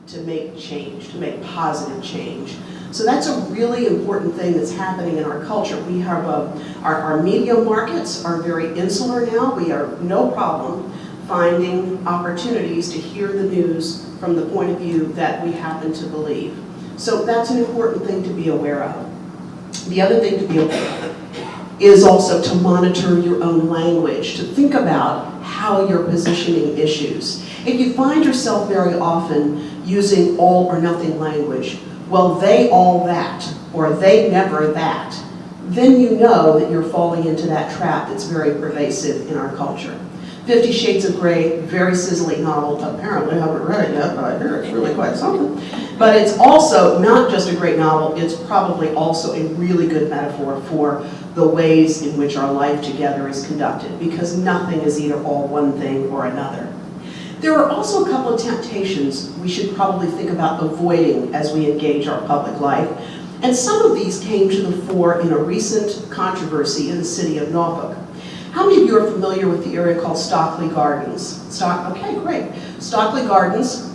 to make change, to make positive change. So that's a really important thing that's happening in our culture. We have our media markets are very insular now. We are no problem finding opportunities to hear the news from the point of view that we happen to believe. So that's an important thing to be aware of. The other thing to be aware of is also to monitor your own language, to think about how you're positioning issues. If you find yourself very often using all or nothing language, well, they all that, or they never that, then you know that you're falling into that trap that's very pervasive in our culture. 50 Shades of Grey, very sizzling novel. Apparently I haven't read it yet, but I hear it's really quite something. But it's also not just a great novel, it's probably also a really good metaphor for the ways in which our life together is conducted, because nothing is either all one thing or another. There are also a couple of temptations we should probably think about avoiding as we engage our public life. And some of these came to the fore in a recent controversy in the city of Norfolk. How many of you are familiar with the area called Stockley Gardens? Okay, great. Stockley Gardens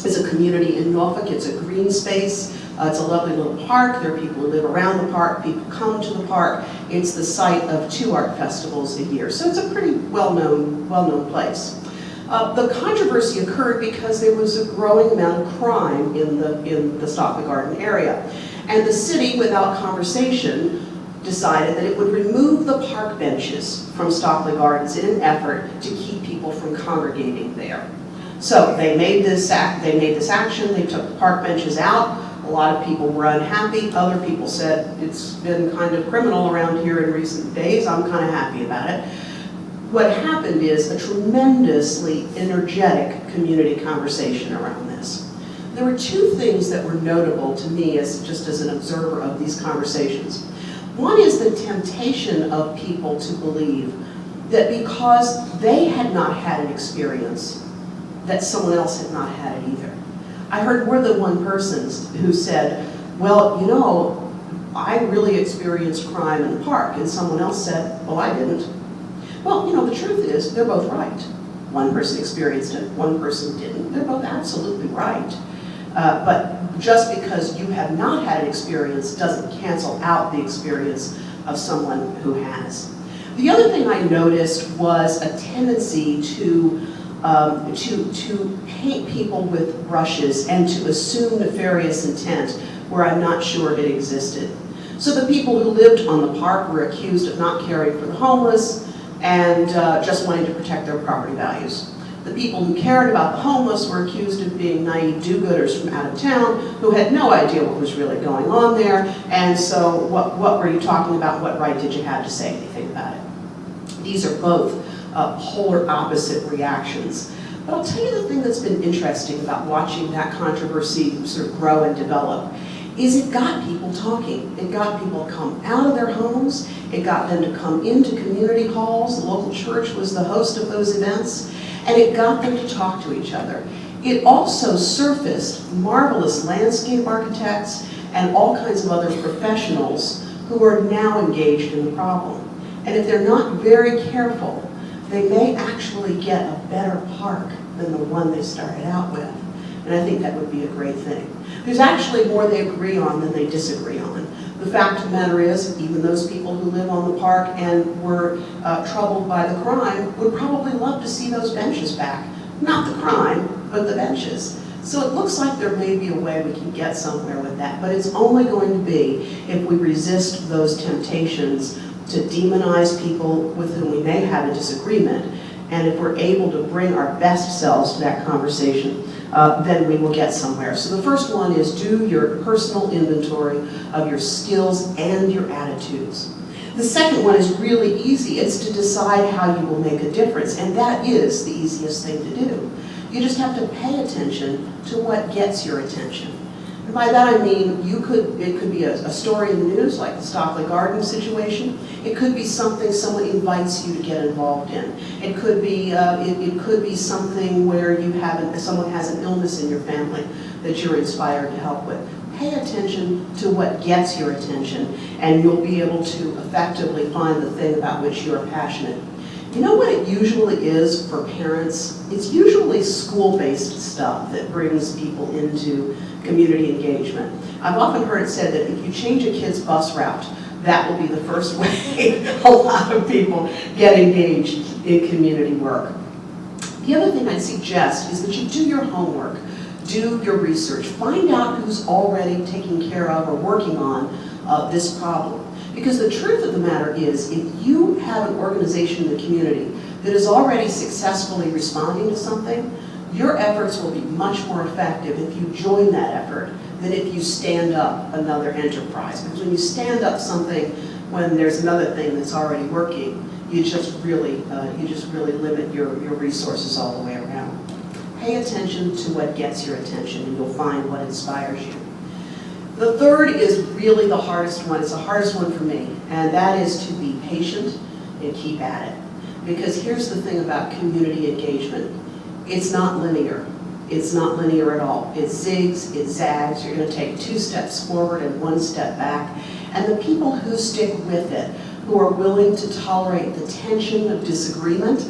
is a community in Norfolk. It's a green space. It's a lovely little park. There are people who live around the park. People come to the park. It's the site of 2 art festivals a year. So it's a pretty well-known place. The controversy occurred because there was a growing amount of crime in the Stockley Garden area. And the city, without conversation, decided that it would remove the park benches from Stockley Gardens in an effort to keep people from congregating there. So they made this action, they took the park benches out. A lot of people were unhappy. Other people said, it's been kind of criminal around here in recent days, I'm kind of happy about it. What happened is a tremendously energetic community conversation around this. There were 2 things that were notable to me just as an observer of these conversations. One is the temptation of people to believe that because they had not had an experience, that someone else had not had it either. I heard more than one person who said, well, you know, I really experienced crime in the park, and someone else said, well, I didn't. Well, you know, the truth is, they're both right. One person experienced it, one person didn't. They're both absolutely right. But just because you have not had an experience doesn't cancel out the experience of someone who has. The other thing I noticed was a tendency to paint people with brushes and to assume nefarious intent where I'm not sure it existed. So the people who lived on the park were accused of not caring for the homeless and just wanting to protect their property values. The people who cared about the homeless were accused of being naive do-gooders from out of town who had no idea what was really going on there, and so what were you talking about? What right did you have to say anything about it? These are both polar opposite reactions. But I'll tell you the thing that's been interesting about watching that controversy sort of grow and develop is it got people talking. It got people to come out of their homes. It got them to come into community halls. The local church was the host of those events. And it got them to talk to each other. It also surfaced marvelous landscape architects and all kinds of other professionals who are now engaged in the problem. And if they're not very careful, they may actually get a better park than the one they started out with. And I think that would be a great thing. There's actually more they agree on than they disagree on. The fact of the matter is, even those people who live on the park and were troubled by the crime would probably love to see those benches back. Not the crime, but the benches. So it looks like there may be a way we can get somewhere with that, but it's only going to be if we resist those temptations to demonize people with whom we may have a disagreement, and if we're able to bring our best selves to that conversation, then we will get somewhere. So the first one is do your personal inventory of your skills and your attitudes. The second one is really easy. It's to decide how you will make a difference, and that is the easiest thing to do. You just have to pay attention to what gets your attention. And by that I mean it could be a story in the news, like the Stockley Garden situation. It could be something someone invites you to get involved in. It could be something where someone has an illness in your family that you're inspired to help with. Pay attention to what gets your attention, and you'll be able to effectively find the thing about which you're passionate. You know what it usually is for parents? It's usually school-based stuff that brings people into community engagement. I've often heard it said that if you change a kid's bus route, that will be the first way a lot of people get engaged in community work. The other thing I'd suggest is that you do your homework, do your research, find out who's already taking care of or working on this problem. Because the truth of the matter is, if you have an organization in the community that is already successfully responding to something, your efforts will be much more effective if you join that effort than if you stand up another enterprise. Because when you stand up something when there's another thing that's already working, you just really limit your resources all the way around. Pay attention to what gets your attention, and you'll find what inspires you. The third is really the hardest one. It's the hardest one for me, and that is to be patient and keep at it. Because here's the thing about community engagement. It's not linear. It's not linear at all. It zigs, it zags. You're going to take 2 steps forward and 1 step back. And the people who stick with it, who are willing to tolerate the tension of disagreement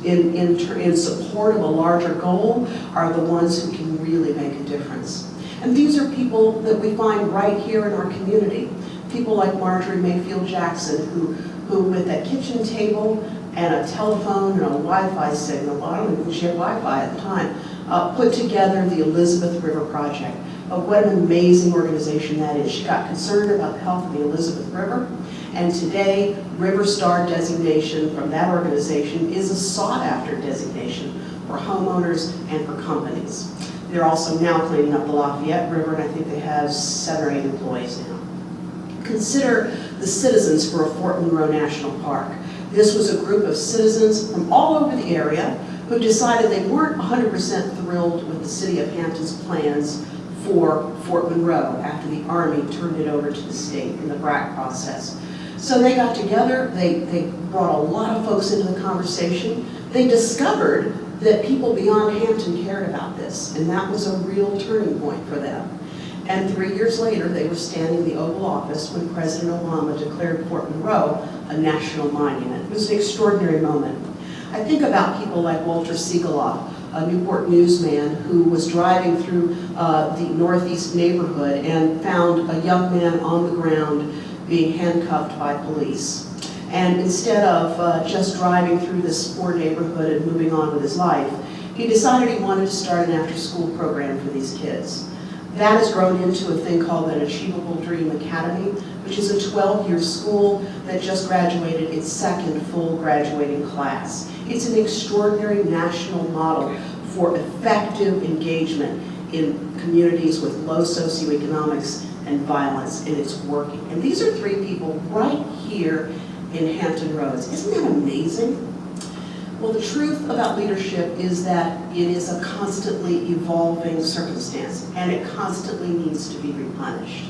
in support of a larger goal, are the ones who can really make a difference. And these are people that we find right here in our community. People like Marjorie Mayfield Jackson, who with a kitchen table and a telephone and a Wi-Fi signal, well, I don't even think she had Wi-Fi at the time, put together the Elizabeth River Project. What an amazing organization that is. She got concerned about the health of the Elizabeth River, and today, River Star designation from that organization is a sought-after designation for homeowners and for companies. They're also now cleaning up the Lafayette River, and I think they have 7 or 8 employees now. Consider the citizens for a Fort Monroe National Park. This was a group of citizens from all over the area who decided they weren't 100% thrilled with the city of Hampton's plans for Fort Monroe after the Army turned it over to the state in the BRAC process. So they got together, they brought a lot of folks into the conversation. They discovered that people beyond Hampton cared about this, and that was a real turning point for them. And 3 years later, they were standing in the Oval Office when President Obama declared Fort Monroe a national monument. It was an extraordinary moment. I think about people like Walter Siegeloff, a Newport newsman who was driving through the Northeast neighborhood and found a young man on the ground being handcuffed by police. And instead of just driving through this poor neighborhood and moving on with his life, he decided he wanted to start an after-school program for these kids. That has grown into a thing called an Achievable Dream Academy, which is a 12-year school that just graduated its 2nd full graduating class. It's an extraordinary national model for effective engagement in communities with low socioeconomics and violence, and it's working. And these are 3 people right here in Hampton Roads. Isn't that amazing? Well, the truth about leadership is that it is a constantly evolving circumstance, and it constantly needs to be replenished.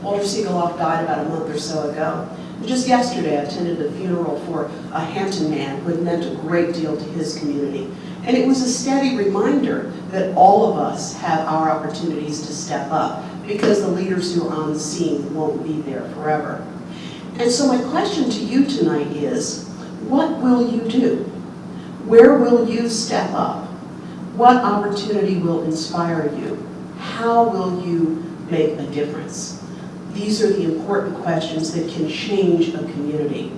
Walter Siegeloff died about a month or so ago. And just yesterday, I attended a funeral for a Hampton man who had meant a great deal to his community. And it was a steady reminder that all of us have our opportunities to step up, because the leaders who are on the scene won't be there forever. And so my question to you tonight is, what will you do? Where will you step up? What opportunity will inspire you? How will you make a difference? These are the important questions that can change a community.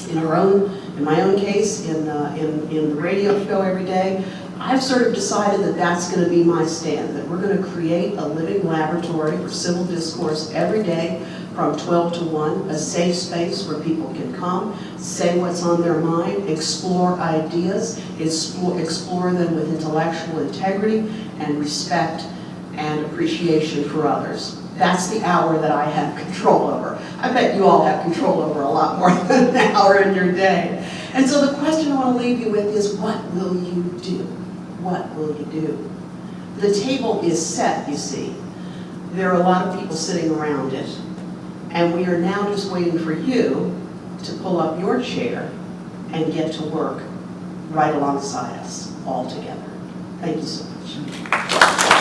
In my own case, in the radio show every day, I've sort of decided that that's going to be my stand, that we're going to create a living laboratory for civil discourse every day from 12 to 1, a safe space where people can come, say what's on their mind, explore ideas, explore them with intellectual integrity and respect and appreciation for others. That's the hour that I have control over. I bet you all have control over a lot more than an hour in your day. And so the question I want to leave you with is, what will you do? What will you do? The table is set, you see. There are a lot of people sitting around it. And we are now just waiting for you to pull up your chair and get to work right alongside us all together. Thank you so much.